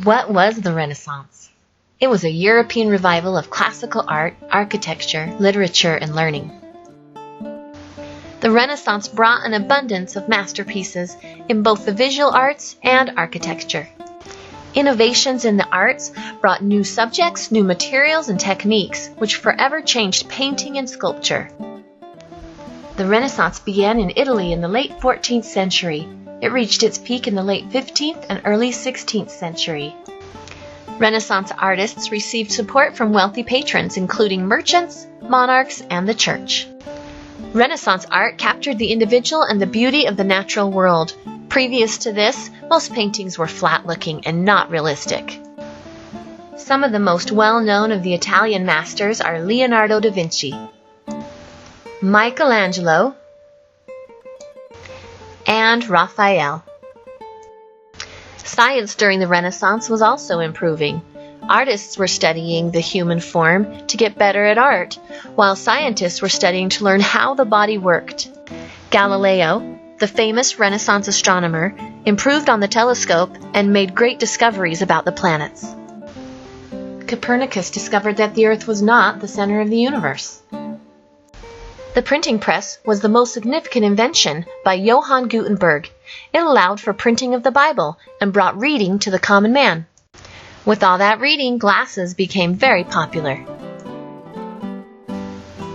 What was the Renaissance? It was a European revival of classical art, architecture, literature, and learning. The Renaissance brought an abundance of masterpieces in both the visual arts and architecture. Innovations in the arts brought new subjects, new materials, and techniques, which forever changed painting and sculpture. The Renaissance began in Italy in the late 14th century. It reached its peak in the late 15th and early 16th century. Renaissance artists received support from wealthy patrons, including merchants, monarchs, and the church. Renaissance art captured the individual and the beauty of the natural world. Previous to this, most paintings were flat-looking and not realistic. Some of the most well-known of the Italian masters are Leonardo da Vinci, Michelangelo, and Raphael. Science during the Renaissance was also improving. Artists were studying the human form to get better at art, while scientists were studying to learn how the body worked. Galileo, the famous Renaissance astronomer, improved on the telescope and made great discoveries about the planets. Copernicus discovered that the Earth was not the center of the universe. The printing press was the most significant invention by Johann Gutenberg. It allowed for printing of the Bible and brought reading to the common man. With all that reading, glasses became very popular.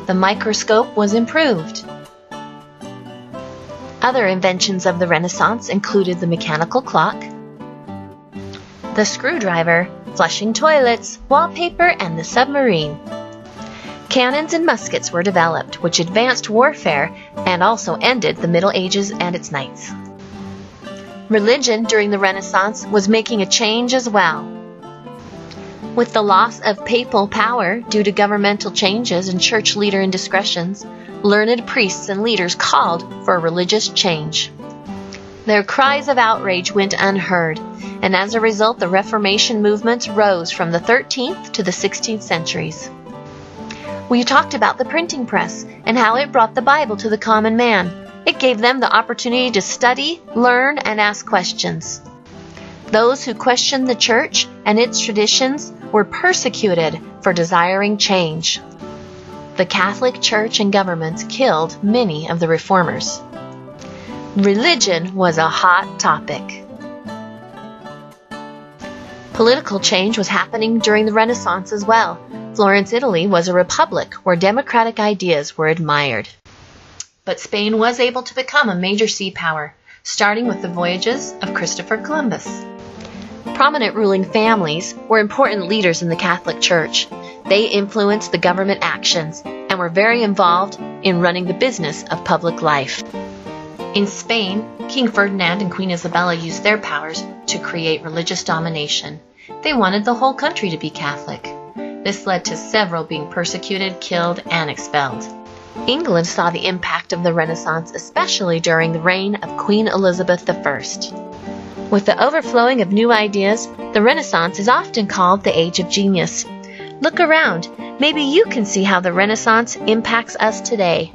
The microscope was improved. Other inventions of the Renaissance included the mechanical clock, the screwdriver, flushing toilets, wallpaper, and the submarine. Cannons and muskets were developed, which advanced warfare and also ended the Middle Ages and its knights. Religion during the Renaissance was making a change as well. With the loss of papal power due to governmental changes and church leader indiscretions, learned priests and leaders called for a religious change. Their cries of outrage went unheard, and as a result the Reformation movements rose from the 13th to the 16th centuries. We talked about the printing press and how it brought the Bible to the common man. It gave them the opportunity to study, learn, and ask questions. Those who questioned the church and its traditions were persecuted for desiring change. The Catholic Church and governments killed many of the reformers. Religion was a hot topic. Political change was happening during the Renaissance as well. Florence, Italy was a republic where democratic ideas were admired. But Spain was able to become a major sea power, starting with the voyages of Christopher Columbus. Prominent ruling families were important leaders in the Catholic Church. They influenced the government actions and were very involved in running the business of public life. In Spain, King Ferdinand and Queen Isabella used their powers to create religious domination. They wanted the whole country to be Catholic. This led to several being persecuted, killed, and expelled. England saw the impact of the Renaissance, especially during the reign of Queen Elizabeth I. With the overflowing of new ideas, the Renaissance is often called the Age of Genius. Look around. Maybe you can see how the Renaissance impacts us today.